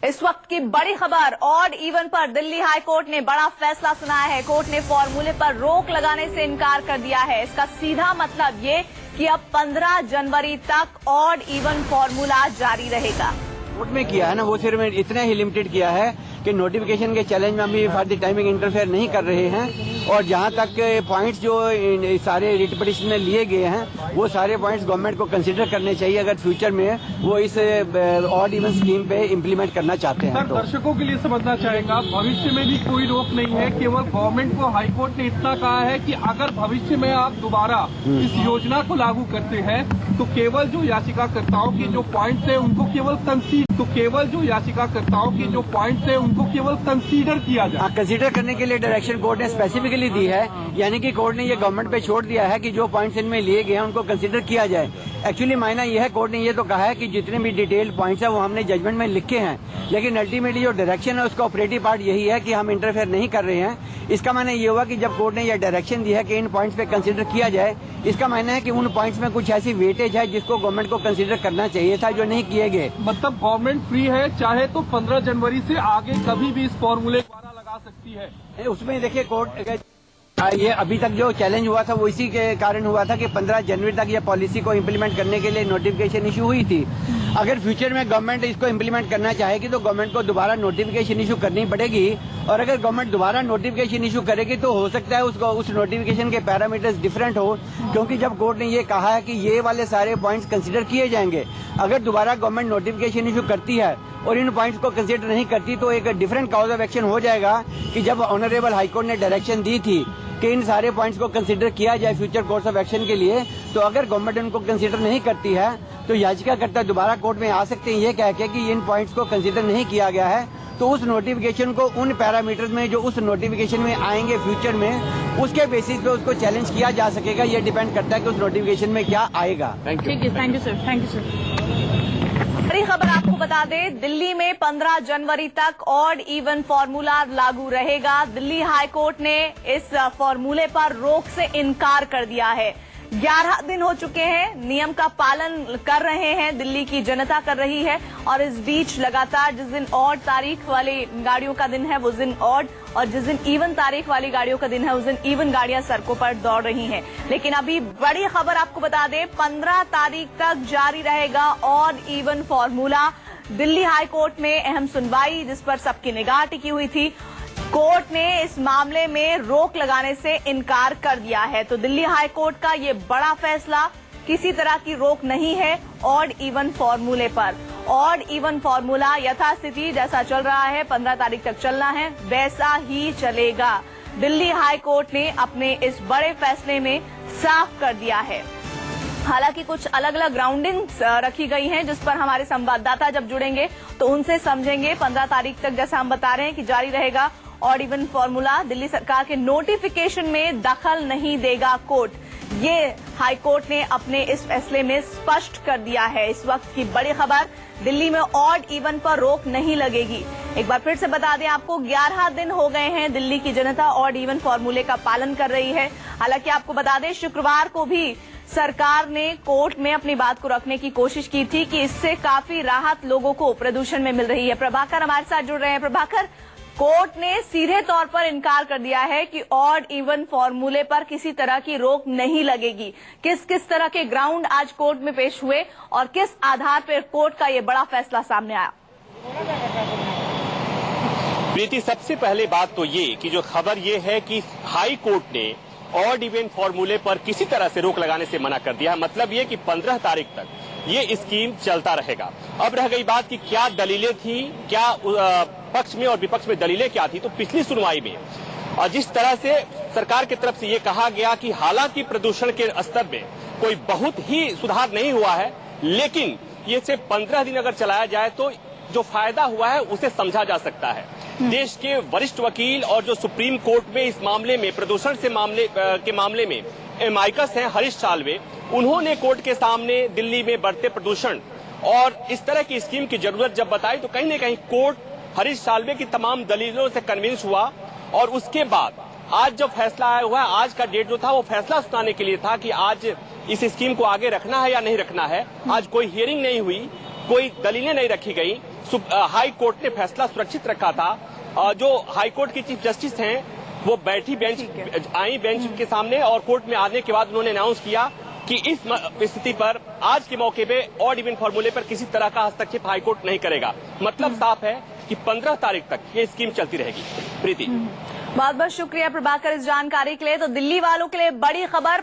इस वक्त की बड़ी खबर, ऑड इवन पर दिल्ली हाई कोर्ट ने बड़ा फैसला सुनाया है। कोर्ट ने फॉर्मूले पर रोक लगाने से इनकार कर दिया है। इसका सीधा मतलब ये कि अब 15 जनवरी तक ऑड इवन फॉर्मूला जारी रहेगा। कोर्ट में किया है ना, वो सिर्फ इतना ही लिमिटेड किया है कि नोटिफिकेशन के चैलेंज में हम भी फॉर द टाइमिंग इंटरफेयर नहीं कर रहे हैं, और जहां तक पॉइंट्स जो सारे रिट पिटीशन में लिए गए हैं वो सारे पॉइंट्स गवर्नमेंट को कंसीडर करने चाहिए अगर फ्यूचर में वो इस ऑड इवन स्कीम पे इम्प्लीमेंट करना चाहते हैं। सर, दर्शकों के लिए समझना चाहेगा, भविष्य में भी कोई रोक नहीं है, केवल गवर्नमेंट को हाईकोर्ट ने इतना कहा है कि अगर भविष्य में आप दोबारा इस योजना को लागू करते हैं तो केवल जो याचिकाकर्ताओं के जो पॉइंट्स हैं उनको केवल कंसीडर किया जाए। कंसीडर करने के लिए डायरेक्शन कोर्ट ने स्पेसिफिकली दी है, यानी कि कोर्ट ने ये गवर्नमेंट पे छोड़ दिया है कि जो पॉइंट्स इनमें लिए गए हैं उनको कंसीडर किया जाए। एक्चुअली मायना ये है, कोर्ट ने ये तो कहा है कि जितने भी डिटेल्ड पॉइंट्स है वो हमने जजमेंट में लिखे हैं, लेकिन अल्टीमेटली जो डायरेक्शन है उसका ऑपरेटिव पार्ट यही है कि हम इंटरफेयर नहीं कर रहे हैं। इसका मायना ये हुआ कि जब कोर्ट ने यह डायरेक्शन दी है कि इन पॉइंट्स पे कंसीडर किया जाए, इसका मायना है कि उन पॉइंट्स में कुछ ऐसी वेटेज है जिसको गवर्नमेंट को कंसीडर करना चाहिए था, जो नहीं किए गए। मतलब गवर्नमेंट फ्री है, चाहे तो 15 जनवरी से आगे कभी भी इस फॉर्मूले द्वारा लगा सकती है। उसमें देखिए कोर्ट ये अभी तक जो चैलेंज हुआ था वो इसी के कारण हुआ था कि 15 जनवरी तक ये पॉलिसी को इम्प्लीमेंट करने के लिए नोटिफिकेशन इशू हुई थी। अगर फ्यूचर में गवर्नमेंट इसको इम्प्लीमेंट करना चाहेगी तो गवर्नमेंट को दोबारा नोटिफिकेशन इशू करनी पड़ेगी, और अगर गवर्नमेंट दोबारा नोटिफिकेशन इशू करेगी तो हो सकता है उस नोटिफिकेशन के पैरामीटर्स डिफरेंट हो, क्योंकि जब कोर्ट ने ये कहा है कि ये वाले सारे पॉइंट्स कंसिडर किए जाएंगे, अगर दोबारा गवर्नमेंट नोटिफिकेशन इशू करती है और इन पॉइंट्स को कंसिडर नहीं करती तो एक डिफरेंट कॉज ऑफ एक्शन हो जाएगा कि जब ऑनरेबल हाईकोर्ट ने डायरेक्शन दी थी कि इन सारे पॉइंट्स को कंसीडर किया जाए फ्यूचर कोर्स ऑफ एक्शन के लिए, तो अगर गवर्नमेंट उनको कंसीडर नहीं करती है तो याचिकाकर्ता दोबारा कोर्ट में आ सकते हैं ये कह के कि इन पॉइंट्स को कंसीडर नहीं किया गया है, तो उस नोटिफिकेशन को उन पैरामीटर्स में जो उस नोटिफिकेशन में आएंगे फ्यूचर में, उसके बेसिस पे उसको चैलेंज किया जा सकेगा। ये डिपेंड करता है कि उस नोटिफिकेशन में क्या आएगा। Thank you sir. बड़ी खबर आपको बता दें, दिल्ली में 15 जनवरी तक ऑड इवन फॉर्मूला लागू रहेगा। दिल्ली हाई कोर्ट ने इस फॉर्मूले पर रोक से इनकार कर दिया है। 11 दिन हो चुके हैं, नियम का पालन कर रहे हैं, दिल्ली की जनता कर रही है, और इस बीच लगातार जिस दिन ऑड तारीख वाली गाड़ियों का दिन है वो दिन ऑड, और जिस दिन इवन तारीख वाली गाड़ियों का दिन है उस दिन इवन गाड़ियां सड़कों पर दौड़ रही हैं। लेकिन अभी बड़ी खबर आपको बता दें, 15 तारीख तक जारी रहेगा odd even formula. Delhi high court में अहम सुनवाई जिस पर सबकी निगाह टिकी हुई थी, कोर्ट ने इस मामले में रोक लगाने से इनकार कर दिया है। तो दिल्ली हाई कोर्ट का ये बड़ा फैसला, किसी तरह की रोक नहीं है ऑड इवन फॉर्मूले पर। ऑड इवन फॉर्मूला यथास्थिति जैसा चल रहा है, 15 तारीख तक चलना है, वैसा ही चलेगा। दिल्ली हाई कोर्ट ने अपने इस बड़े फैसले में साफ कर दिया है। हालांकि कुछ अलग अलग ग्राउंडिंग्स रखी गई हैं जिस पर हमारे संवाददाता जब जुड़ेंगे तो उनसे समझेंगे। 15 तारीख तक जैसा हम बता रहे हैं कि जारी रहेगा ऑड इवन फॉर्मूला। दिल्ली सरकार के नोटिफिकेशन में दखल नहीं देगा कोर्ट, ये हाई कोर्ट ने अपने इस फैसले में स्पष्ट कर दिया है। इस वक्त की बड़ी खबर, दिल्ली में ऑड इवन पर रोक नहीं लगेगी। एक बार फिर से बता दें आपको, 11 दिन हो गए हैं दिल्ली की जनता ऑड इवन फॉर्मूले का पालन कर रही है। हालांकि आपको बता दें, शुक्रवार को भी सरकार ने कोर्ट में अपनी बात को रखने की कोशिश की थी कि इससे काफी राहत लोगों को प्रदूषण में मिल रही है। प्रभाकर हमारे साथ जुड़ रहे हैं। प्रभाकर, कोर्ट ने सीधे तौर पर इनकार कर दिया है कि ऑड इवन फॉर्मूले पर किसी तरह की रोक नहीं लगेगी। किस किस तरह के ग्राउंड आज कोर्ट में पेश हुए और किस आधार पर कोर्ट का ये बड़ा फैसला सामने आया? प्रीति, सबसे पहले बात तो ये कि जो खबर ये है कि हाई कोर्ट ने ऑड इवन फॉर्मूले पर किसी तरह से रोक लगाने से मना कर दिया है। मतलब ये कि 15 तारीख तक ये स्कीम चलता रहेगा। अब रह गई बात कि क्या दलीलें थी, क्या पक्ष में और विपक्ष में दलीलें क्या थी। तो पिछली सुनवाई में और जिस तरह से सरकार की तरफ से ये कहा गया कि हालांकि प्रदूषण के स्तर में कोई बहुत ही सुधार नहीं हुआ है, लेकिन ये सिर्फ 15 दिन अगर चलाया जाए तो जो फायदा हुआ है उसे समझा जा सकता है। देश के वरिष्ठ वकील और जो सुप्रीम कोर्ट में इस मामले में प्रदूषण से के मामले में एमाइकस हैं हरीश साल्वे, उन्होंने कोर्ट के सामने दिल्ली में बढ़ते प्रदूषण और इस तरह की स्कीम की जरूरत जब बताई तो कहीं न कहीं कोर्ट हरीश साल्वे की तमाम दलीलों से कन्विंस हुआ। और उसके बाद आज जब फैसला आया हुआ है, आज का डेट जो था वो फैसला सुनाने के लिए था कि आज इस स्कीम को आगे रखना है या नहीं रखना है। आज कोई हियरिंग नहीं हुई, कोई दलीलें नहीं रखी गई, हाई कोर्ट ने फैसला सुरक्षित रखा था। जो हाई कोर्ट के चीफ जस्टिस हैं वो बैठी आई बेंच के सामने और कोर्ट में आने के बाद उन्होंने अनाउंस किया कि इस स्थिति पर आज के मौके पे ऑड इवन फॉर्मूले पर किसी तरह का हस्तक्षेप हाईकोर्ट नहीं करेगा। मतलब साफ है कि 15 तारीख तक ये स्कीम चलती रहेगी। प्रीति, बहुत बहुत शुक्रिया प्रभाकर इस जानकारी के लिए। तो दिल्ली वालों के लिए बड़ी खबर।